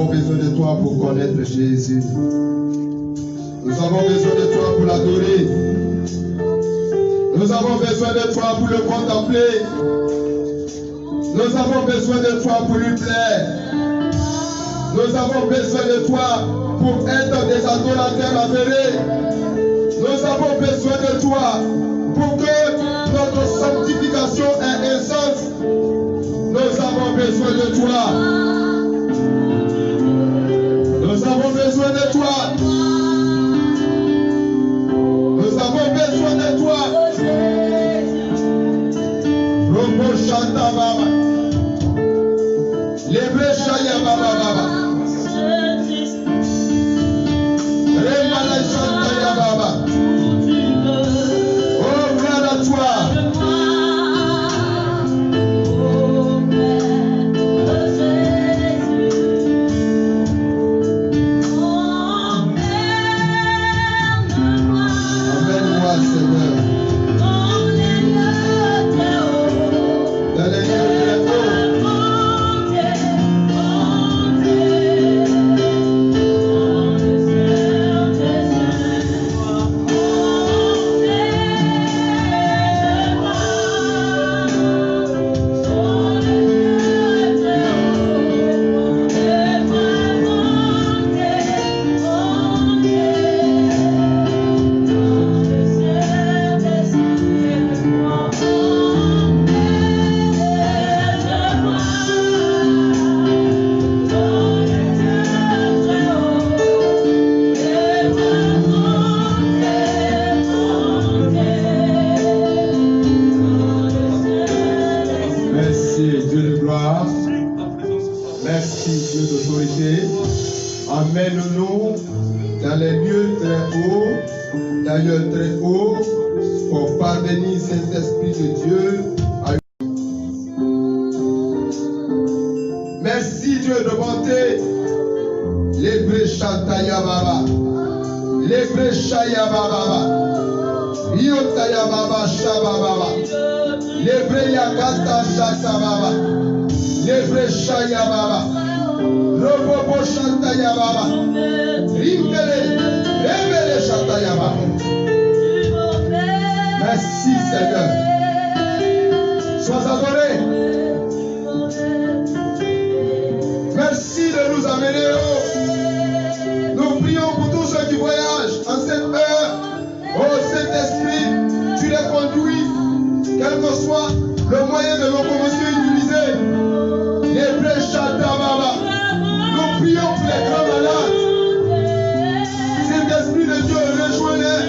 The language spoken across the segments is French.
besoin de toi pour connaître Jésus. Nous avons besoin de toi pour l'adorer. Nous avons besoin de toi pour le contempler. Nous avons besoin de toi pour lui plaire. Nous avons besoin de toi pour être des adorateurs avérés. Nous avons besoin de toi pour que notre sanctification ait un sens. Nous avons besoin de toi. Nous avons besoin de toi. Nous avons besoin de toi. Robo Shanta Baba. Lebre Shaya Baba Baba. Remala Shanta Ya Baba. Oh, gloire à toi. Amène-nous dans les lieux très hauts, d'ailleurs très hauts, pour parvenir, Saint-Esprit de Dieu, à... Merci Dieu de bonté. Lebre Shantaya Baba. Lebre Shaya Baba. Yotaya Baba Shaba Baba. Lebre Yakata Shata Baba. Lebre Shaya Baba. Robo Shantaya Baba. Rimbele. Rebele Shantaya Baba. Merci Seigneur. Sois adoré. Merci de nous amener haut. Nous prions pour tous ceux qui voyagent en cette heure. Oh Saint-Esprit, tu les conduis, quel que soit le moyen de locomotion utilisé. Les prêcheurs Baba. Nous prions pour les grands malades. Saint-Esprit de Dieu, rejoins-les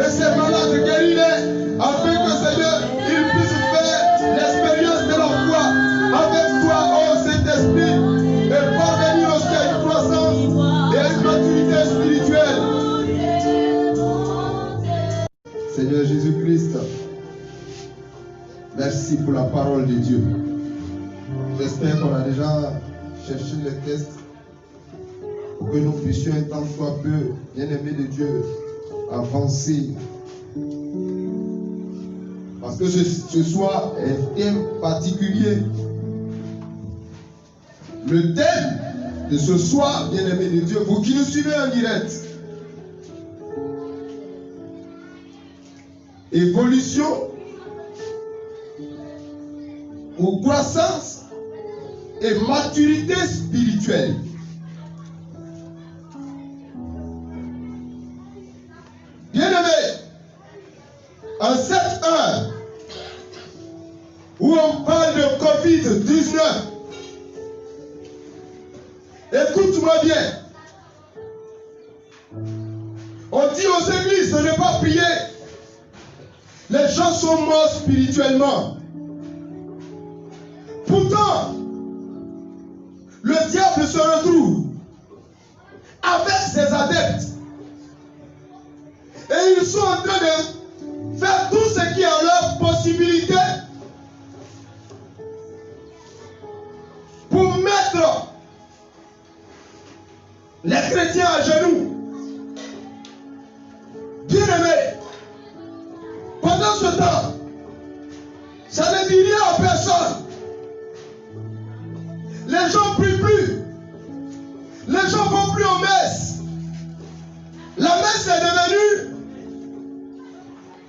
et ces malades guéris-les afin que Seigneur, ils puissent faire l'expérience de leur foi avec toi, oh Saint-Esprit, et parvenir aussi à une croissance et à une maturité spirituelle. Seigneur Jésus-Christ, merci pour la parole de Dieu. J'espère qu'on a déjà cherché le texte pour que nous puissions, tant soit peu, bien-aimés de Dieu, avancer. Parce que ce soir est un thème particulier. Le thème de ce soir, bien-aimés de Dieu, vous qui nous suivez en direct, évolution ou croissance et maturité spirituelle. Bien-aimés, en cette heure où on parle de Covid-19, écoute-moi bien. On dit aux églises de ne pas prier. Les gens sont morts spirituellement. Pourtant, le diable se retrouve avec ses adeptes. Et ils sont en train de faire tout ce qui est en leur possibilité pour mettre les chrétiens à genoux. Bien-aimés, pendant ce temps, ça ne dit rien à personne. Les gens ne prient plus. les gens vont plus aux messes. La messe est devenue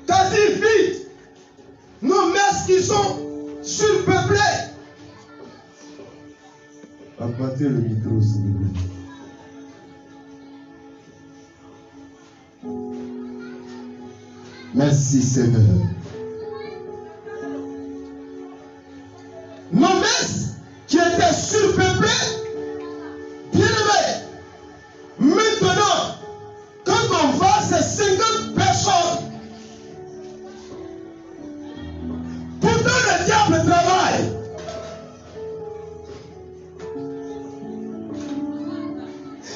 quasi vide. Nos messes qui sont surpeuplées. Abattez le micro, s'il vous plaît. Merci Seigneur. Nos messes qui étaient surpeuplées, bien aimés, maintenant, quand on va, c'est 50 personnes. Pourtant, le diable travaille.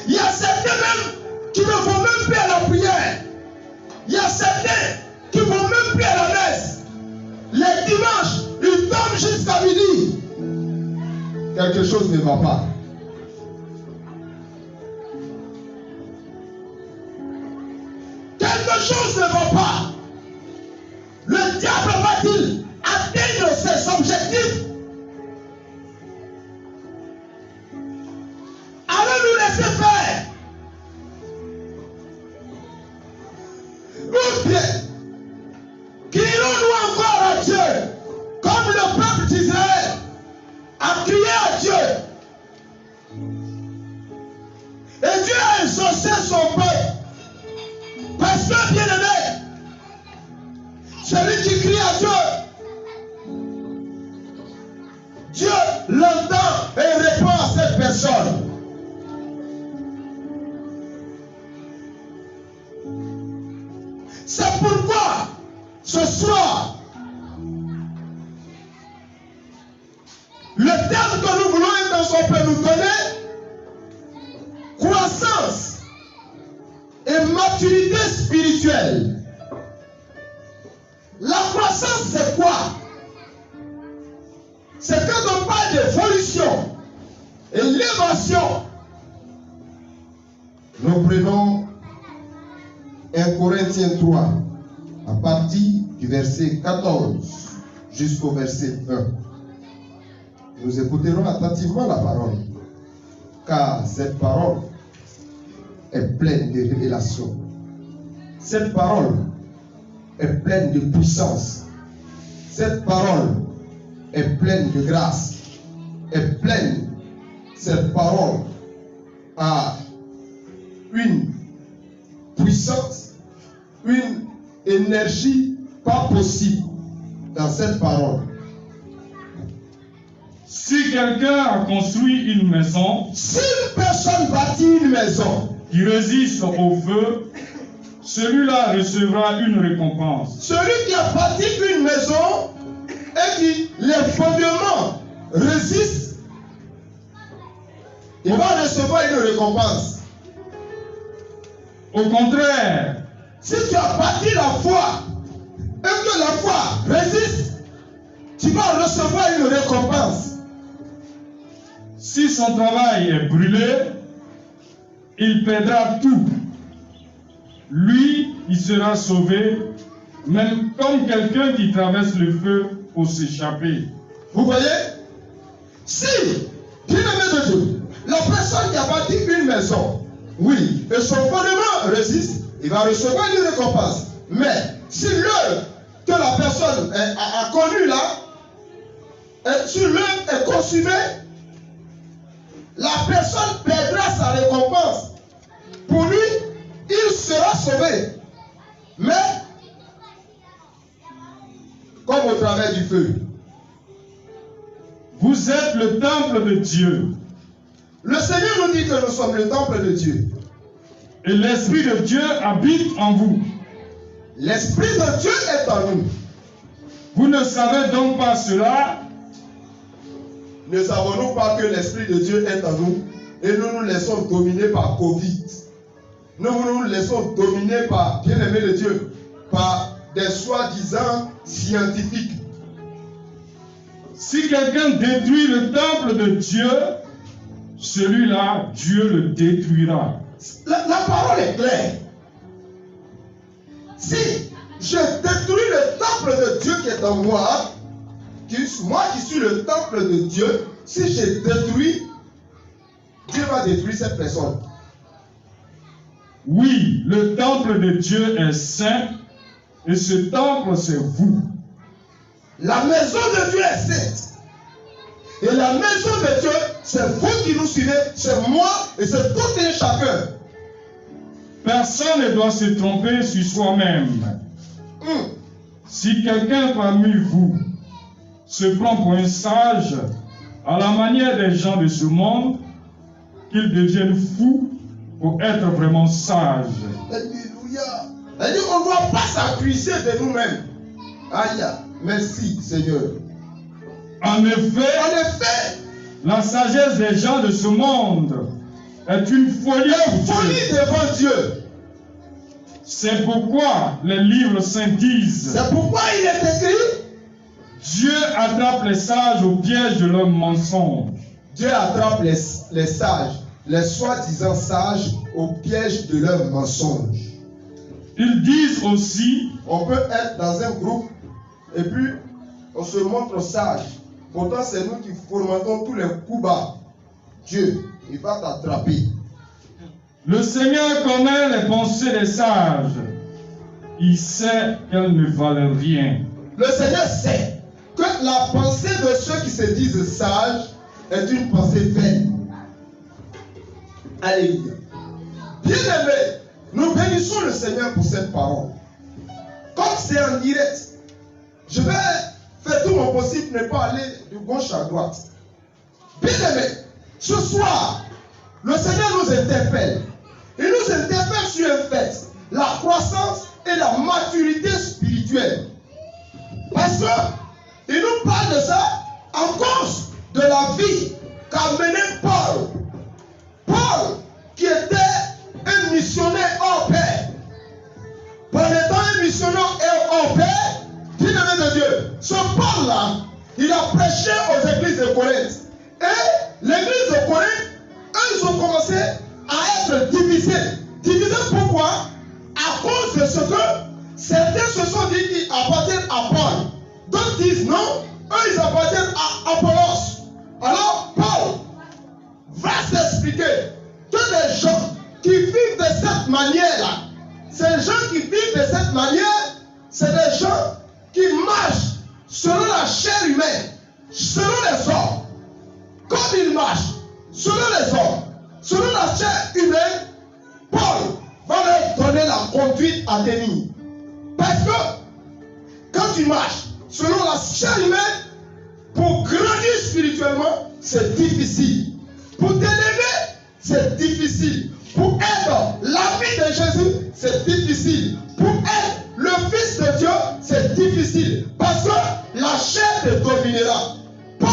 Il y a certains même qui ne vont même plus à la prière. Il y a certains qui ne vont même plus à la messe. Les dimanches, ils dorment jusqu'à midi. Quelque chose ne va pas. Quelque chose ne va pas. Le diable va-t-il atteindre ses objectifs? Allons nous laisser faire. Ou bien, crions-nous encore à Dieu, comme le peuple d'Israël a crié à Dieu. Et Dieu a exaucé son peuple. Parce que, bien aimé, celui qui crie à Dieu, Dieu l'entend et répond à cette personne. C'est pourquoi, ce soir, le terme que nous voulons être peut nous donner, croissance et maturité spirituelle. La croissance, c'est quoi? C'est quand on parle d'évolution et l'élévation. Nous prenons 1 Corinthiens 3, à partir du verset 14 jusqu'au verset 1. Nous écouterons attentivement la parole, car cette parole est pleine de révélations. Cette parole est pleine de puissance. Cette parole est pleine de grâce. Est pleine. Cette parole a une puissance, une énergie pas possible dans cette parole. Si quelqu'un a construit une maison, si une personne bâtit une maison qui résiste au feu, celui-là recevra une récompense. Celui qui a bâti une maison et qui les fondements résistent, il va recevoir une récompense. Au contraire, si tu as bâti la foi et que la foi résiste, tu vas recevoir une récompense. Si son travail est brûlé, il perdra tout. Lui, il sera sauvé, même comme quelqu'un qui traverse le feu pour s'échapper. Vous voyez? Si, bien aimé de Dieu, la personne qui a bâti une maison, oui, et son fondement résiste, il va recevoir une récompense. Mais si l'œuvre que la personne a connue là, si l'œuvre est consumée, la personne perdra sa récompense. Pour lui, il sera sauvé. Mais, comme au travers du feu. Vous êtes le temple de Dieu. Le Seigneur nous dit que nous sommes le temple de Dieu. Et l'Esprit de Dieu habite en vous. L'Esprit de Dieu est en nous. Vous ne savez donc pas cela? Ne savons-nous pas que l'Esprit de Dieu est en nous et nous nous laissons dominer par Covid? Nous nous laissons dominer par, bien aimé de Dieu, par des soi-disant scientifiques. Si quelqu'un détruit le temple de Dieu, celui-là, Dieu le détruira. La parole est claire. Si je détruis le temple de Dieu qui est en moi, moi qui suis le temple de Dieu, si je détruis, Dieu va détruire cette personne. Oui, le temple de Dieu est saint et ce temple c'est vous. La maison de Dieu est sainte. Et la maison de Dieu, c'est vous qui nous suivez, c'est moi et c'est tout et chacun. Personne ne doit se tromper sur soi-même. Si quelqu'un parmi vous se prend pour un sage, à la manière des gens de ce monde, qu'il devienne fou pour être vraiment sage. Alléluia. On ne doit pas s'accuser de nous-mêmes. Aïe, merci Seigneur. En effet, la sagesse des gens de ce monde est une folie. Une folie devant Dieu. C'est pourquoi les livres saints disent. C'est pourquoi il est écrit. Dieu attrape les sages au piège de leurs mensonges. Dieu attrape les sages, les soi-disant sages, au piège de leurs mensonges. Ils disent aussi. On peut être dans un groupe et puis on se montre sage. Pourtant, c'est nous qui fourmentons tous les coups bas. Dieu, il va t'attraper. Le Seigneur connaît les pensées des sages. Il sait qu'elles ne valent rien. Le Seigneur sait que la pensée de ceux qui se disent sages est une pensée vaine. Alléluia. Bien-aimés, nous bénissons le Seigneur pour cette parole. Comme c'est en direct, je vais faire tout mon possible de ne pas aller de gauche à droite. Bien-aimés, ce soir, le Seigneur nous interpelle. Il nous interpelle sur un fait, la croissance et la maturité spirituelle. Parce qu'il nous parle de ça en cause de la vie qu'a mené Paul. Paul, qui était un missionnaire hors pair. Paul étant un missionnaire hors pair, bien-aimé de Dieu, ce Paul-là, il a prêché aux églises de Corinthe. Et l'église de Corinthe, eux, ils ont commencé à être divisés. Divisés pourquoi? À cause de ce que certains se sont dit qu'ils appartiennent à Paul. D'autres disent non, eux, ils appartiennent à Apollos. Alors, Paul va s'expliquer que les gens qui vivent de cette manière-là, ces gens qui vivent de cette manière, c'est des gens qui marchent selon la chair humaine, selon les hommes. Comme ils marchent selon les hommes, selon la chair humaine, Paul va leur donner la conduite à tenir. Parce que quand tu marches selon la chair humaine, pour grandir spirituellement, c'est difficile. Pour t'élever, c'est difficile. Pour être l'ami de Jésus, c'est difficile. Pour être le Fils de Dieu, c'est difficile. Parce que la chair te dominera. Paul,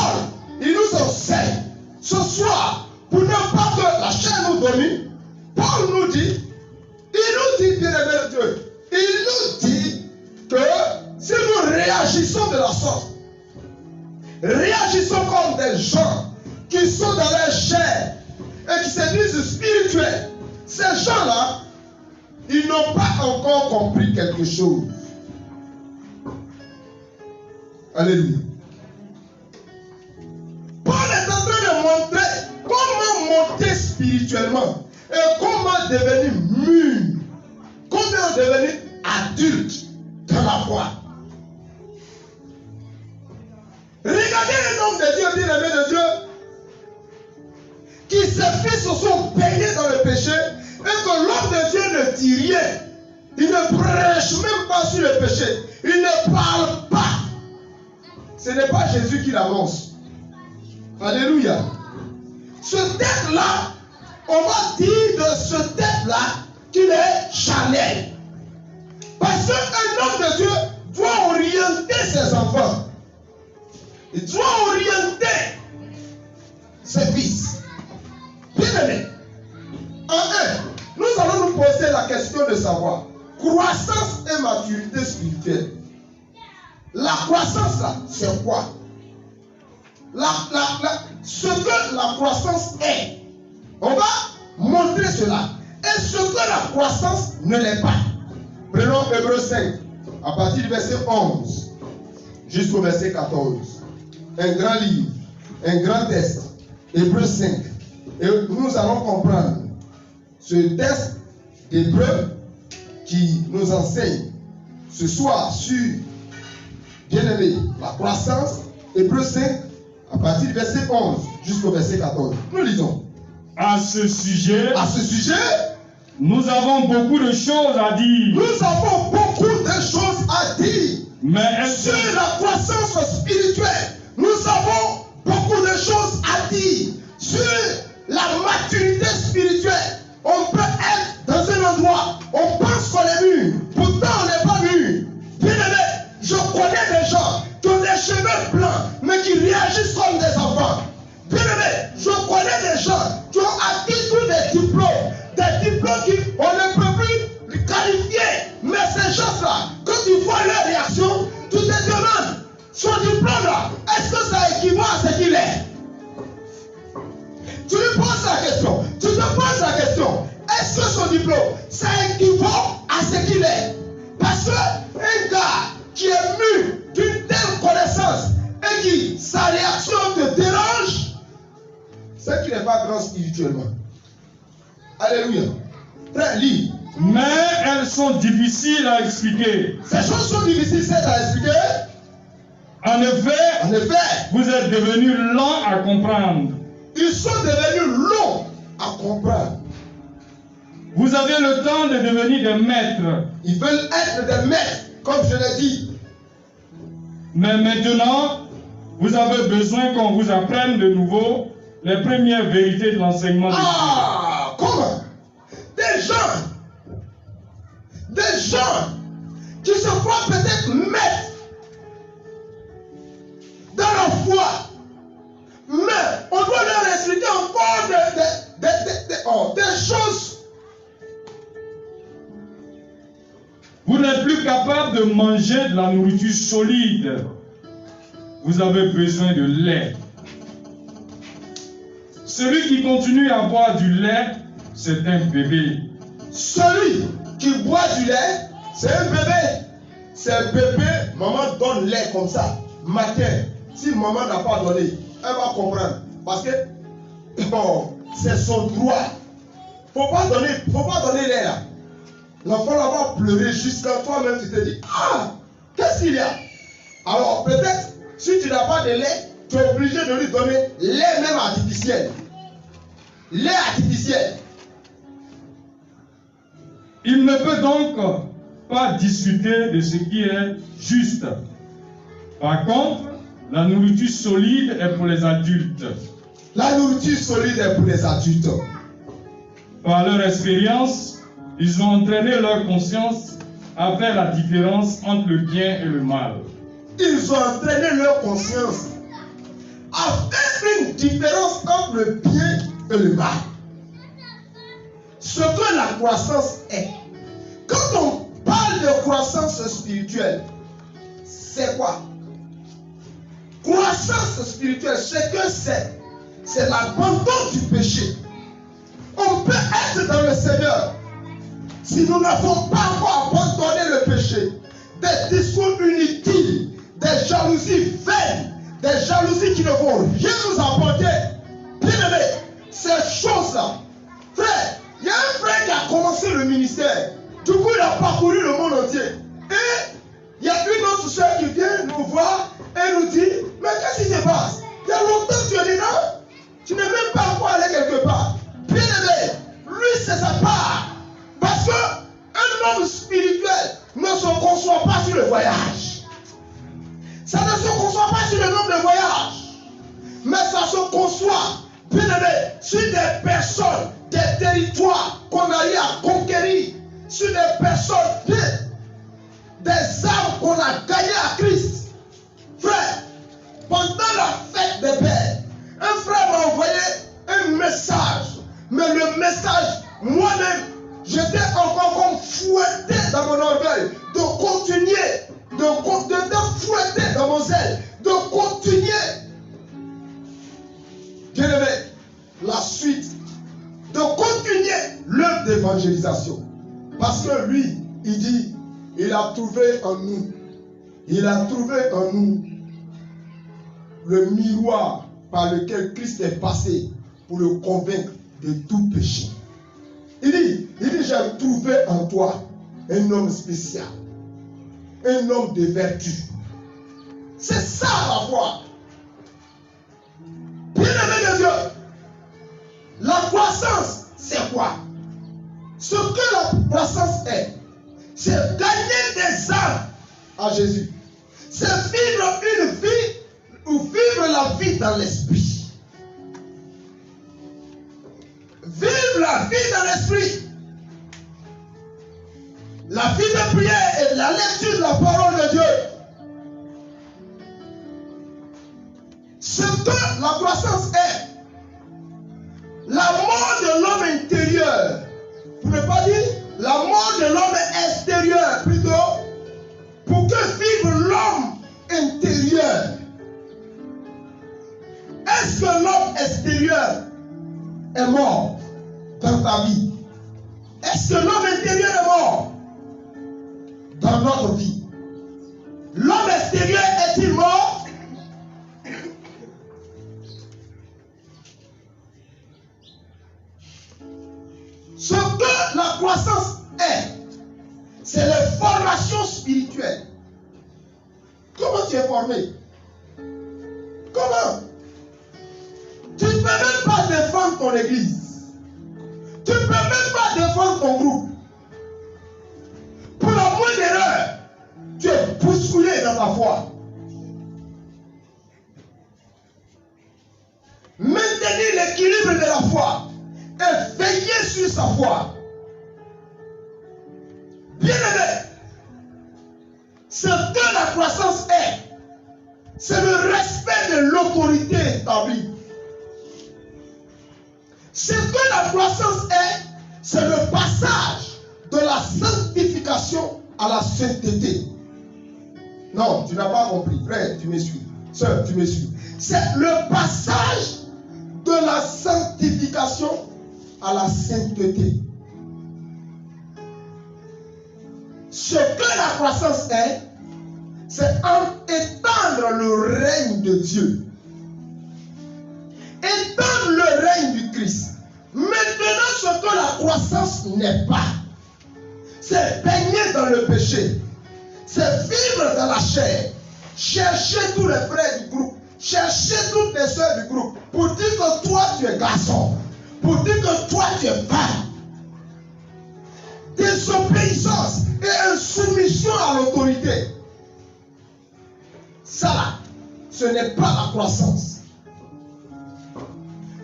il nous enseigne ce soir, pour ne pas que la chair nous domine, Paul nous dit, bien aimé de Dieu, il nous dit que si nous réagissons de la sorte, réagissons comme des gens qui sont dans leur chair et qui se disent spirituels, ces gens-là, ils n'ont pas encore compris quelque chose. Alléluia. Paul est en train de montrer comment monter spirituellement et comment devenir mûr, comment devenir adulte dans la foi. Regardez le nom de Dieu, bien-aimé de Dieu, qui ses fils se sont baignés dans le péché et que l'homme de Dieu ne dit rien. Il ne prêche même pas sur le péché. Il ne parle pas. Ce n'est pas Jésus qui l'annonce. Alléluia. Ce texte-là, on va dire de ce texte-là qu'il est charnel. Parce qu'un homme de Dieu doit orienter ses enfants. Il doit orienter ses fils. Bien aimé. En un, nous allons nous poser la question de savoir croissance et maturité spirituelle. La croissance là, c'est quoi? Ce que la croissance est. On va montrer cela. Et ce que la croissance ne l'est pas. Prenons Hébreux 5, à partir du verset 11 jusqu'au verset 14. Un grand livre, un grand texte. Hébreux 5, Et nous allons comprendre ce texte d'Hébreux qui nous enseigne ce soir sur, bien aimé, la croissance. Hébreux 5, à partir du verset 11 jusqu'au verset 14. Nous lisons. À ce sujet, nous avons beaucoup de choses à dire. Nous avons beaucoup de choses à dire. Mais sur la croissance spirituelle, nous avons beaucoup de choses à dire. Sur la maturité spirituelle, on peut être dans un endroit, on pense qu'on est mûr, pourtant on n'est pas mûr. Bien aimé, je connais des gens qui ont des cheveux blancs, mais qui réagissent comme des enfants. Bien aimé, je connais des gens qui ont acquis tous des diplômes qui on ne peut plus qualifier. Mais ces gens-là, quand tu vois leur réaction, tu te demandes, son diplôme-là, est-ce que ça équivaut à ce qu'il est? Tu lui poses la question, tu te poses la question, est-ce que son diplôme, ça équivaut à ce qu'il est? Parce qu'un gars qui est mûr d'une telle connaissance et qui, sa réaction te dérange, c'est qu'il n'est pas grand spirituellement. Alléluia. Frère, lis. Mais elles sont difficiles à expliquer. Ces choses sont difficiles à expliquer. En effet, vous êtes devenus lents à comprendre. Ils sont devenus longs à comprendre. Vous avez le temps de devenir des maîtres. Ils veulent être des maîtres, comme je l'ai dit. Mais maintenant, vous avez besoin qu'on vous apprenne de nouveau les premières vérités de l'enseignement. Ah, comment? Des gens qui se croient peut-être maîtres dans la foi, mais on doit leur expliquer encore des choses. Vous n'êtes plus capable de manger de la nourriture solide. Vous avez besoin de lait. Celui qui continue à boire du lait, c'est un bébé. Celui qui boit du lait, c'est un bébé. C'est un bébé, maman donne lait comme ça. Matin, si maman n'a pas donné, elle va comprendre. Parce que c'est son droit. Faut pas donner lait là. L'enfant va pleurer jusqu'à toi-même, tu te dis, ah, qu'est-ce qu'il y a? Alors peut-être, si tu n'as pas de lait, tu es obligé de lui donner lait même artificiel. Lait artificiel. Il ne peut donc pas discuter de ce qui est juste. Par contre, la nourriture solide est pour les adultes. La nourriture solide est pour les adultes. Par leur expérience, ils ont entraîné leur conscience à faire la différence entre le bien et le mal. Ils ont entraîné leur conscience à faire une différence entre le bien et le mal. Ce que la croissance est. Quand on parle de croissance spirituelle, c'est quoi? Croissance spirituelle, c'est que c'est l'abandon du péché. On peut être dans le Seigneur. Si nous n'avons pas encore abandonné le péché, des discours inutiles, des jalousies vaines, des jalousies qui ne vont rien nous apporter. Bien aimé, ces choses-là, frère, il y a un frère qui a commencé le ministère. Du coup, il a parcouru le monde entier. Et il y a une autre soeur qui vient nous voir et nous dit, mais qu'est-ce qui se passe? Il y a longtemps que tu es dedans. Tu n'es même pas encore allé quelque part. Bien aimé, lui c'est sa part. Parce qu'un homme spirituel ne se conçoit pas sur le voyage. Ça ne se conçoit pas sur le nombre de voyages. Mais ça se conçoit, bien aimé, sur des personnes, des territoires qu'on a eu à conquérir. Sur des personnes, des âmes qu'on a gagnées à Christ. Frère, pendant la fête des pères, un frère m'a envoyé un message. Mais le message, moi-même, j'étais encore comme fouetté dans mon orgueil de continuer, de fouetter dans mon zèle, de continuer. Bien aimé, la suite, de continuer l'œuvre d'évangélisation. Parce que lui, il dit, il a trouvé en nous le miroir par lequel Christ est passé pour le convaincre de tout péché. Il dit, j'ai trouvé en toi un homme spécial, un homme de vertu. C'est ça la foi. Bien-aimé de Dieu, la croissance, c'est quoi? Ce que la croissance est, c'est gagner des âmes à Jésus. C'est vivre une vie ou vivre la vie dans l'esprit. Vivre la vie dans l'esprit. La vie de prière et la lecture de la parole de Dieu. Ce que la croissance est, la mort de l'homme intérieur, pour ne pas dire la mort de l'homme extérieur, plutôt, pour que vive l'homme intérieur. Est-ce que l'homme extérieur est mort dans ta vie? Est-ce que l'homme intérieur est mort dans notre vie? L'homme extérieur est-il mort? Ce que la croissance est, c'est la formation spirituelle. Comment tu es formé? Comment? Tu ne peux même pas défendre ton église. Tu ne peux même pas défendre ton groupe. Pour la moindre erreur, tu es bousculé dans ta foi. Maintenir l'équilibre de la foi et veiller sur sa foi. Bien-aimé, ce que la croissance est, c'est le respect de l'autorité établie. Ce que la croissance est, c'est le passage de la sanctification à la sainteté. Non, tu n'as pas compris. Frère, tu me suis. Sœur, tu me suis. C'est le passage de la sanctification à la sainteté. Ce que la croissance est, c'est étendre le règne de Dieu. Étendre le règne du Christ. Maintenant, ce que la croissance n'est pas, c'est baigner dans le péché. C'est vivre dans la chair. Chercher tous les frères du groupe. Chercher toutes les soeurs du groupe. Pour dire que toi, tu es garçon. Pour dire que toi, tu es femme. Désobéissance et insoumission à l'autorité. Ça, ce n'est pas la croissance.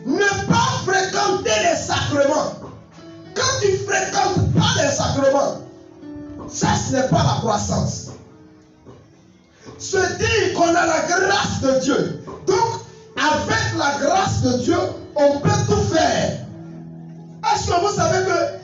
Ne pas fréquenter les sacrements. Quand tu ne fréquentes pas les sacrements, ça, ce n'est pas la croissance. Se dire qu'on a la grâce de Dieu. Donc, avec la grâce de Dieu, on peut tout faire. Est-ce que vous savez que